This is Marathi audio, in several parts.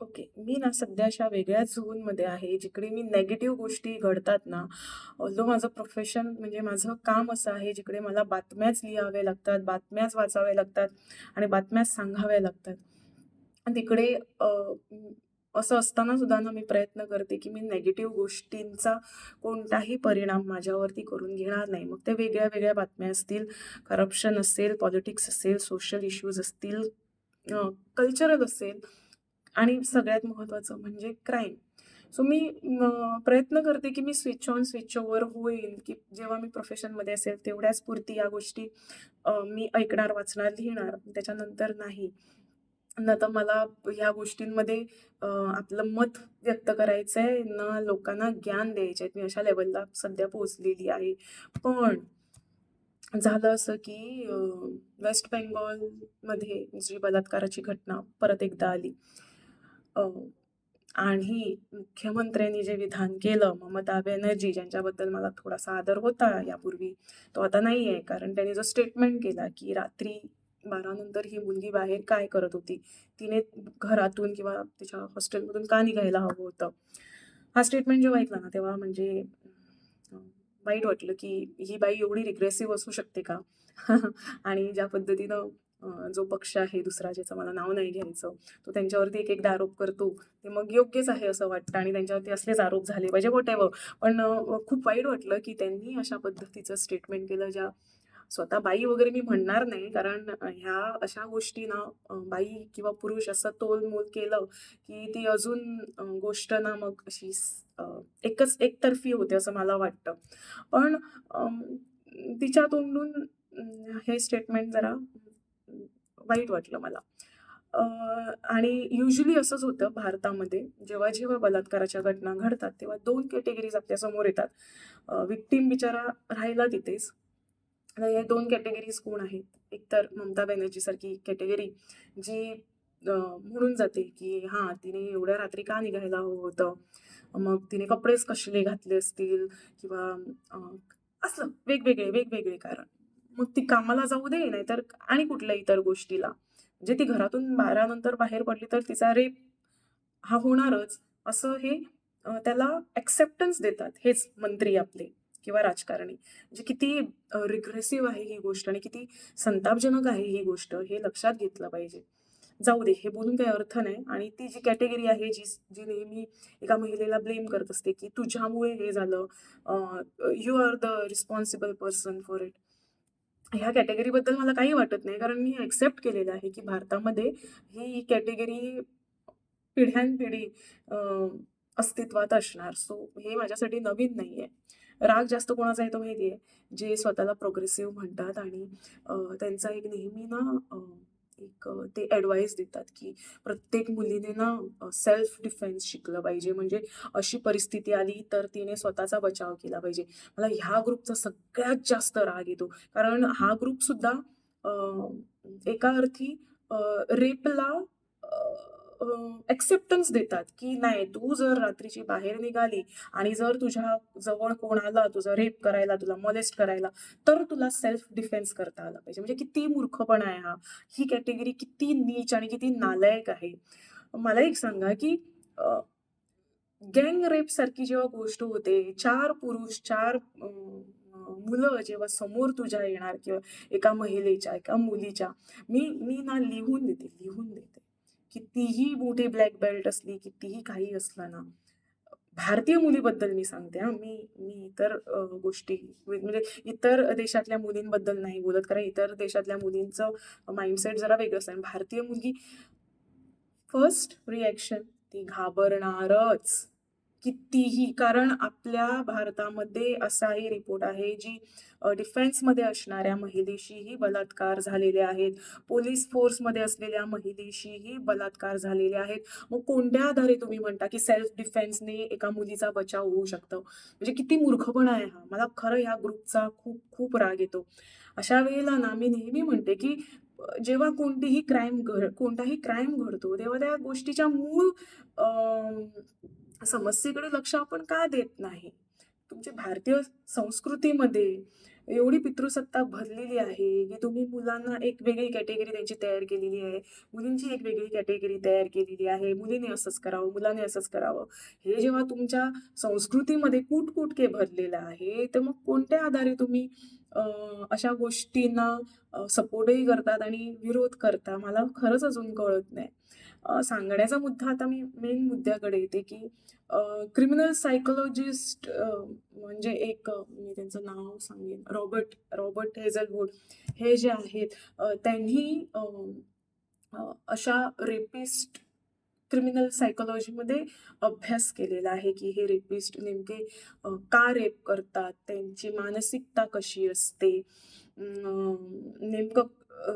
ओके. मी ना सध्या अशा वेगळ्या झोनमध्ये आहे, जिकडे मी निगेटिव्ह गोष्टी घडतात ना, ऑल्दो माझं प्रोफेशन म्हणजे माझं काम असं आहे, जिकडे मला बातम्याच लिहाव्या लागतात, बातम्याच वाचाव्या लागतात आणि बातम्याच सांगाव्या लागतात. आणि तिकडे असं असताना सुद्धा ना, मी प्रयत्न करते, की मी निगेटिव्ह गोष्टींचा कोणताही परिणाम माझ्यावरती करून घेणार नाही. मग त्या वेगळ्या-वेगळ्या बातम्या असतील, करप्शन असेल, पॉलिटिक्स असेल, सोशल इश्यूज असतील, कल्चरल असेल आणि सगळ्यात महत्त्वाचं म्हणजे क्राईम. सो मी प्रयत्न करते, की मी स्विच ऑन, स्विच ओव्हर होईन, की जेव्हा मी प्रोफेशनमध्ये असेल तेवढ्याच पुरती या गोष्टी मी ऐकणार, वाचणार, लिहिणार. त्याच्यानंतर नाही. ना तर मला ह्या गोष्टींमध्ये आपलं मत व्यक्त करायचंय, ना लोकांना ज्ञान द्यायचे मी अशा लेव्हलला सध्या पोहोचलेली आहे. पण झालं असं, की वेस्ट बेंगॉलमध्ये जी बलात्काराची घटना परत एकदा आली. अ, आणि मुख्यमंत्र्यांनी जे विधान केलं, ममता बॅनर्जी ज्यांच्याबद्दल मला थोडासा आदर होता यापूर्वी, तो आता नाही आहे. कारण त्यांनी जो स्टेटमेंट केला, की रात्री 12 नंतर ही मुलगी बाहेर काय करत होती? तिने घरातून किंवा तिच्या हॉस्टेलमधून का निघायला हवं होतं? हा स्टेटमेंट जेव्हा ऐकला ना, तेव्हा म्हणजे अ, वाईट वाटलं, की ही बाई एवढी रिग्रेसिव्ह असू शकते का? आणि ज्या पद्धतीनं जो पक्ष आहे दुसरा, ज्याचं मला नाव नाही घ्यायचं, तो त्यांच्यावरती एक-एकदा आरोप करतो, ते मग योग्यच आहे असं वाटतं आणि त्यांच्यावरती असलेच आरोप झाले पाहिजे, व्हॉटएव्हर. पण खूप वाईट वाटलं, की त्यांनी अशा पद्धतीचं स्टेटमेंट केलं, ज्या स्वतः बाई वगैरे मी म्हणणार नाही, कारण ह्या अशा गोष्टी ना बाई किंवा पुरुष असं तोलमोल केलं, की ती अजून गोष्ट ना मग अशी एकच एकतर्फी होते असं मला वाटतं. पण तिच्या तोंडून हे स्टेटमेंट जरा वाईट वाटलं मला. अ, आणि युजुअली असंच होतं भारतामध्ये जेव्हा-जेव्हा बलात्काराच्या घटना घडतात, तेव्हा 2 कॅटेगरीज आपल्यासमोर येतात. व्हिक्टिम बिचारा राहिला तिथेच. आता या 2 कॅटेगरीज कोण आहेत? एकतर ममता बॅनर्जीसारखी कॅटेगरी जी म्हणून जाते, की हां, तिने एवढ्या रात्री का निघायला हवं होतं? मग तिने कपडेच कसले घातले असतील किंवा अ, असं वेगवेगळे कारण. मग ती कामाला जाऊ दे, नाहीतर आणि कुठल्या इतर गोष्टीला. म्हणजे ती घरातून 12 नंतर बाहेर पडली तर तिचा रेप हा होणारच, असं हे त्याला एक्सेप्टन्स देतात हेच मंत्री आपले किंवा राजकारणी. म्हणजे किती रिग्रेसिव्ह आहे ही गोष्ट आणि किती संतापजनक आहे ही गोष्ट, हे लक्षात घेतलं पाहिजे. जाऊ दे, हे बोलून काही अर्थ नाही आणि ती जी कॅटेगरी आहे, जी जी नेहमी एका महिलेला ब्लेम करत असते, की तुझ्यामुळे हे झालं, you are the responsible person for it. ह्या कॅटेगरीबद्दल मला काही वाटत नाही, कारण मी एक्सेप्ट केलेलं आहे, की भारतामध्ये ही कॅटेगरी पिढ्यानपिढी अ, अस्तित्वात असणार. सो हे माझ्यासाठी नवीन नाहीये. राग जास्त कोणाचा येतो माहिती आहे? जे स्वतःला प्रोग्रेसिव्ह म्हणतात आणि त्यांचा एक नेहमी ना ते ॲडवाईस देतात, की प्रत्येक मुलीने ना सेल्फ डिफेन्स शिकलं पाहिजे. म्हणजे अशी परिस्थिती आली तर तिने स्वतःचा बचाव केला पाहिजे. मला ह्या ग्रुपचा सगळ्यात जास्त राग येतो. कारण हा ग्रुपसुद्धा अ, एका अर्थी रेपला एक्सेप्टन्स देतात, की नाही तू जर रात्रीची बाहेर निघाली आणि जर तुझ्या जवळ कोण आला तुझा रेप करायला, तुला मॉलेस्ट करायला, तर तुला सेल्फ डिफेन्स करता आला पाहिजे. म्हणजे किती मूर्खपणा आहे हा. ही कॅटेगरी किती नीच आणि किती नालायक आहे. मला एक सांगा, की गँग रेपसारखी जेव्हा गोष्ट होते, 4 पुरुष, 4 मुलं जेव्हा समोर तुझ्या येणार किंवा एका महिलेच्या, एका मुलीच्या, मी ना लिहून देते. कितीही मोठी ब्लॅक बेल्ट असली, कितीही काही असलं ना, भारतीय मुलीबद्दल मी सांगते हां. मी इतर गोष्टी म्हणजे इतर देशातल्या मुलींबद्दल नाही बोलत, कारण इतर देशातल्या मुलींचं माइंडसेट जरा वेगळं असतं आणि भारतीय मुलगी फर्स्ट रिएक्शन ती घाबरणारच. कितीही कारण आपल्या भारतामध्ये असाही रिपोर्ट आहे, जी डिफेन्समध्ये असणाऱ्या महिलेशीही बलात्कार झालेले आहेत. पोलीस फोर्समध्ये असलेल्या महिलेशीही बलात्कार झालेले आहेत. मग कोणत्या आधारे तुम्ही म्हणता, की सेल्फ डिफेन्सने एका मुलीचा बचाव होऊ शकतो? म्हणजे किती मूर्खपणा आहे हा. मला खरं ह्या ग्रुपचा खूप खूप राग येतो. अशा वेळेला ना मी नेहमी म्हणते, की जेव्हा कोणताही क्राईम घडतो, तेव्हा त्या गोष्टीच्या मूळ समस्येकडे लक्ष आपण का देत नाही? तुमच्या भारतीय संस्कृतीमध्ये एवढी पितृसत्ता भरलेली आहे, की तुम्ही मुलांना एक वेगळी कॅटेगरी त्यांची तयार केलेली आहे. मुलींची एक वेगळी कॅटेगरी तयार केलेली आहे. मुलीने असंच करावं, मुलाने असंच करावं. हे जेव्हा तुमच्या संस्कृतीमध्ये कूट-कुटके भरलेलं आहे, तर मग कोणत्या आधारे तुम्ही अ, अशा गोष्टींना सपोर्टही करतात आणि विरोध करता? मला खरंच अजून कळत नाही. सांगण्याचा मुद्दा आता मी मेन मुद्द्याकडे येते, की क्रिमिनल सायकॉलॉजिस्ट म्हणजे एक मी त्यांचं नाव सांगेन रॉबर्ट रॉबर्ट हेझलवूड हे जे आहेत त्यांनी अशा रेपिस्ट क्रिमिनल सायकॉलॉजीमध्ये अभ्यास केलेला आहे, की हे रेपिस्ट नेमके का रेप करतात? त्यांची मानसिकता कशी असते? नेमकं अ,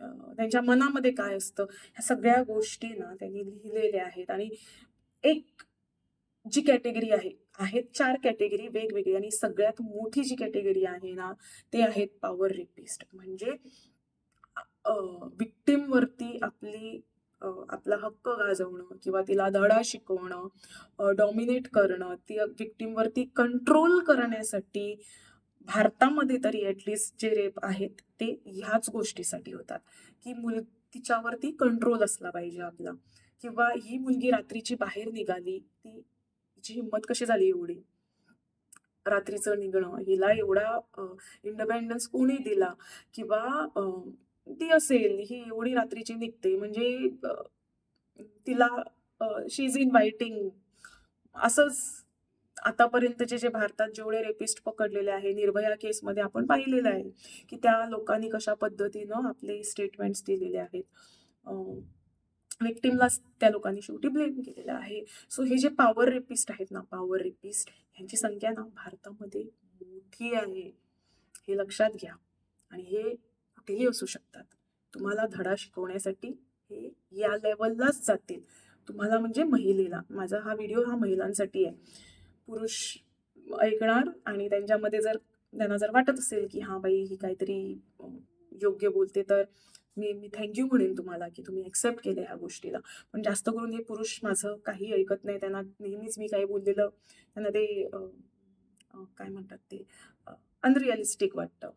अ, त्यांच्या मनामध्ये काय असतं? ह्या सगळ्या गोष्टी ना त्यांनी लिहिलेल्या आहेत आणि एक जी कॅटेगरी आहे, आहेत 4 कॅटेगरी वेगवेगळी आणि सगळ्यात मोठी जी कॅटेगरी आहे ना, ते आहेत पॉवर रेपिस्ट. म्हणजे अ, व्हिक्टिमवरती आपला हक्क गाजवणं किंवा तिला धडा शिकवणं, डॉमिनेट करणं, ती व्हिक्टिमवरती कंट्रोल करण्यासाठी भारतामध्ये तरी जे रेप आहेत, ते ह्याच गोष्टीसाठी होतात, की तिच्यावरती कंट्रोल असला पाहिजे आपला किंवा ही मुलगी रात्रीची बाहेर निघाली, तिची हिंमत कशी झाली एवढी? रात्रीचं निघणं, हिला एवढा इंडिपेंडन्स कोणी दिला? किंवा ती असेल, ही एवढी रात्रीची निघते म्हणजे तिला शी इज इन्व्हायटिंग असंच आतापर्यंतचे जे भारतात जेवढे रेपिस्ट पकडलेले आहे, निर्भया केसमध्ये आपण पाहिलेलं आहे, की त्या लोकांनी कशा पद्धतीनं आपले स्टेटमेंट्स दिलेले आहेत. व्हिक्टिमलाच त्या लोकांनी शेवटी ब्लेम केलेलं आहे. सो हे जे पॉवर रेपिस्ट आहेत ना, पॉवर रेपिस्ट ह्यांची संख्या ना भारतामध्ये मोठी आहे. हे लक्षात घ्या आणि हे कुठेही असू शकतात. तुम्हाला धडा शिकवण्यासाठी हे या लेव्हललाच जातील. तुम्हाला म्हणजे महिलेला. माझा हा व्हिडिओ हा महिलांसाठी आहे. पुरुष ऐकणार आणि त्यांच्यामध्ये जर त्यांना जर वाटत असेल, की हां बाई ही काहीतरी योग्य बोलते, तर मी मी थँक म्हणेन तुम्हाला, की तुम्ही एक्सेप्ट केलं ह्या गोष्टीला. पण जास्त करून हे पुरुष माझं काही ऐकत नाही. त्यांना नेहमीच मी काही बोललेलं त्यांना ते काय म्हणतात ते अनरिअलिस्टिक वाटतं.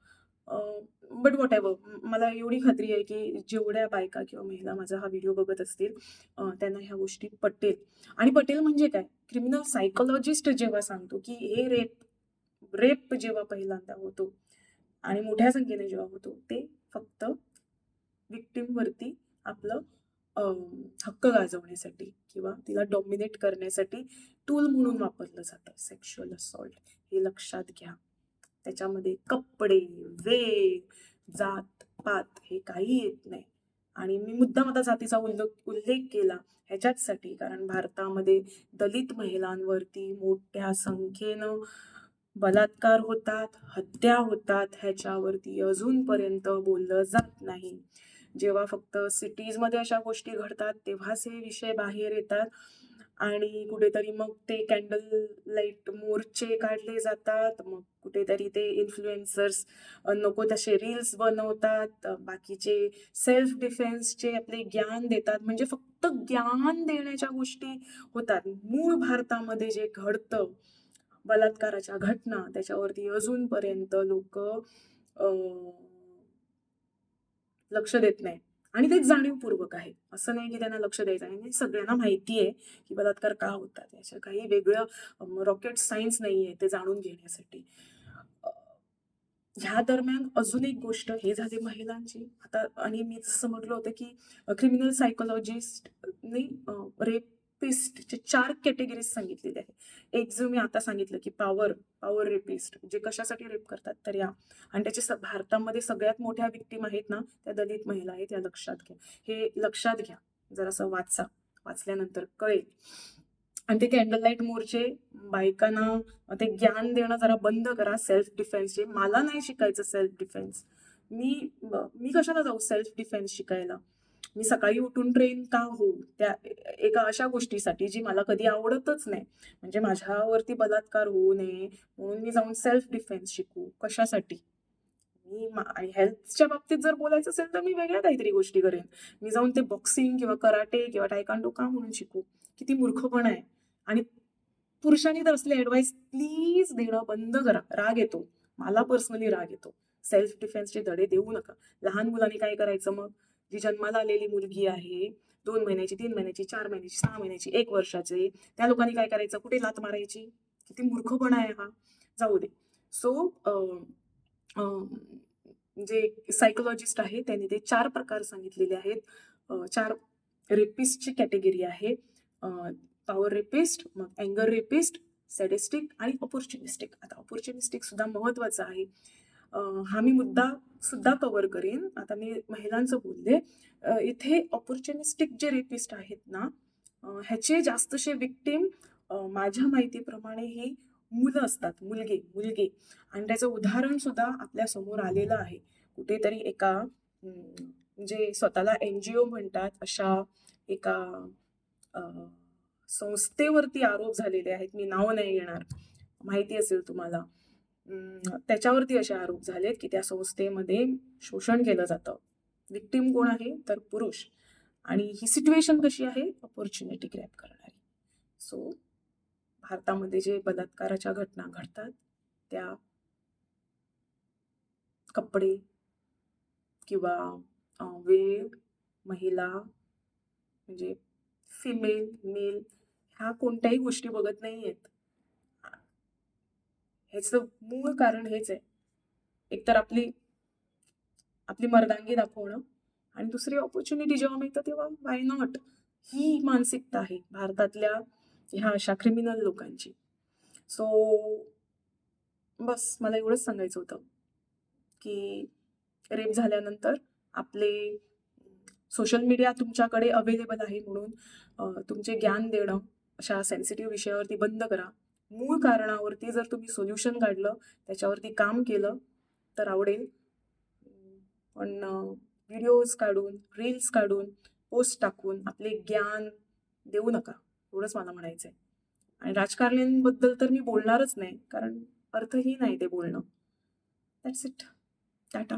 बट व्हॉटएव्हर मला एवढी खात्री आहे, की जेवढ्या बायका किंवा महिला माझा हा व्हिडिओ बघत असतील त्यांना ह्या गोष्टी पटेल. आणि पटेल म्हणजे काय? क्रिमिनल सायकॉलॉजिस्ट जेव्हा सांगतो, की हे रेप रेप जेव्हा पहिल्यांदा होतो आणि मोठ्या संख्येने जेव्हा होतो, ते फक्त व्हिक्टिमवरती आपलं अ, हक्क गाजवण्यासाठी किंवा तिला डॉमिनेट करण्यासाठी टूल म्हणून वापरलं जातं सेक्शुअल असॉल्ट. हे लक्षात घ्या. त्याच्यामध्ये कपडे, वेळ, जात-पात हे काही येत नाही. आणि मी मुद्दाम आता जातीचा उल्लेख केला ह्याच्याचसाठी कारण भारतामध्ये दलित महिलांवरती मोठ्या संख्येनं बलात्कार होतात, हत्या होतात, ह्याच्यावरती अजूनपर्यंत बोललं जात नाही. जेव्हा फक्त सिटीजमध्ये अशा गोष्टी घडतात, तेव्हाच हे विषय बाहेर येतात आणि कुठेतरी मग ते कॅन्डल लाईट मोर्चे काढले जातात. मग कुठेतरी ते इन्फ्लुएन्सर्स नको तसे रील्स बनवतात. बाकीचे सेल्फ डिफेन्सचे आपले ज्ञान देतात. म्हणजे फक्त ज्ञान देण्याच्या गोष्टी होतात. मूळ भारतामध्ये जे घडतं, बलात्काराच्या घटना, त्याच्यावरती अजूनपर्यंत लोकं लक्ष देत नाही. आणि ते जाणीवपूर्वक आहे. असं नाही की त्यांना लक्ष द्यायचं आहे. म्हणजे सगळ्यांना माहिती आहे, की बलात्कार का होतात. याचं काही वेगळं रॉकेट सायन्स नाहीये ते जाणून घेण्यासाठी. अ, ह्या दरम्यान अजून एक गोष्ट हे झाली महिलांची. आता आणि मी जसं म्हटलं होतं, की क्रिमिनल सायकॉलॉजिस्टनी रेपिस्टचे 4 कॅटेगरीज सांगितलेल्या आहेत. एक जो मी आता सांगितलं, की पॉवर रेपिस्ट जे कशासाठी रेप करतात तर या आणि त्याचे भारतामध्ये सगळ्यात मोठ्या व्हिक्टिम आहेत ना, त्या दलित महिला आहेत, या लक्षात घ्या. हे लक्षात घ्या. जरासं वाचा. वाचल्यानंतर कळेल. आणि ते कॅन्डल लाईट मोर्चे बायकांना ते ज्ञान देणं जरा बंद करा सेल्फ डिफेन्सचे. मला नाही शिकायचं सेल्फ डिफेन्स. मी मी कशाला जाऊ सेल्फ डिफेन्स शिकायला? मी सकाळी उठून ट्रेन का होऊ? त्या एका अशा गोष्टीसाठी जी मला कधी आवडतच नाही. म्हणजे माझ्यावरती बलात्कार होऊ नये म्हणून मी जाऊन सेल्फ डिफेन्स शिकू. कशासाठी? आणि हेल्थच्या बाबतीत जर बोलायचं असेल तर मी वेगळ्या काहीतरी गोष्टी करेन. मी जाऊन ते बॉक्सिंग किंवा कराटे किंवा टायकांडो का म्हणून शिकू? किती मूर्खपणा आहे. आणि पुरुषांनी तर असले ॲडवाईस प्लीज देणं बंद करा. राग येतो. मला पर्सनली राग येतो. सेल्फ डिफेन्सचे धडे देऊ नका. लहान मुलांनी काय करायचं मग? जी जन्माला आलेली मुलगी आहे, 2 महिन्याची, 3 महिन्याची, 4 महिन्याची, 6 महिन्याची, 1 वर्षाची, त्या लोकांनी काय करायचं? कुठे लाथ मारायची? किती मूर्खपणा आहे हा! जाऊ दे. सो जे सायकॉलॉजिस्ट आहे त्यांनी ते 4 प्रकार सांगितलेले आहेत. 4 रेपिस्टची कॅटेगरी आहे. पॉवर रेपिस्ट, मग अँगर रेपिस्ट, सॅडिस्टिक आणि अपॉर्च्युनिस्टिक. आता अपॉर्च्युनिस्टिक सुद्धा महत्वाचं आहे. हा मी मुद्दा सुद्धा कव्हर करेन. आता मी महिलांचं बोलले. इथे अपॉर्च्युनिस्टिक जे रेपिस्ट आहेत ना, ह्याचे जास्तसे विक्टिम माझ्या माहितीप्रमाणे ही मुलं असतात, मुलगे. आणि त्याचं उदाहरण सुद्धा आपल्या समोर आलेलं आहे. कुठेतरी एका जे स्वतःला NGO म्हणतात अशा एका संस्थेवरती आरोप झालेले आहेत. मी नाव नाही घेणार, माहिती असेल तुम्हाला. त्याच्यावरती असे आरोप झालेत की त्या संस्थेमध्ये शोषण केलं जातं. विक्टिम कोण आहे? तर पुरुष. आणि ही सिच्युएशन कशी आहे? अपॉर्च्युनिटी ग्रॅब करणारी. सो भारतामध्ये जे बलात्काराच्या घटना घडतात त्या कपडे किंवा वेळ, महिला म्हणजे फिमेल, मेल ह्या कोणत्याही गोष्टी बघत नाहीयेत. ह्याचं मूळ कारण हेच आहे. एकतर आपली मर्दांगी दाखवणं आणि दुसरी अपॉर्च्युनिटी जेव्हा मिळतं तेव्हा वाय नॉट? ही मानसिकता आहे भारतातल्या ह्या अशा क्रिमिनल लोकांची. सो बस मला एवढंच सांगायचं होतं की रेप झाल्यानंतर आपले सोशल मीडिया तुमच्याकडे अवेलेबल आहे म्हणून तुमचे ज्ञान देणं अशा सेन्सिटिव्ह विषयावरती बंद करा. मूळ कारणावरती जर तुम्ही सोल्युशन काढलं, त्याच्यावरती काम केलं तर आवडेल. पण व्हिडिओज काढून, रील्स काढून, पोस्ट टाकून आपले ज्ञान देऊ नका, एवढंच मला म्हणायचं आहे. आणि राजकारण्यांबद्दल तर मी बोलणारच नाही, कारण अर्थहीन आहे ते बोलणं. That's it. टाटा.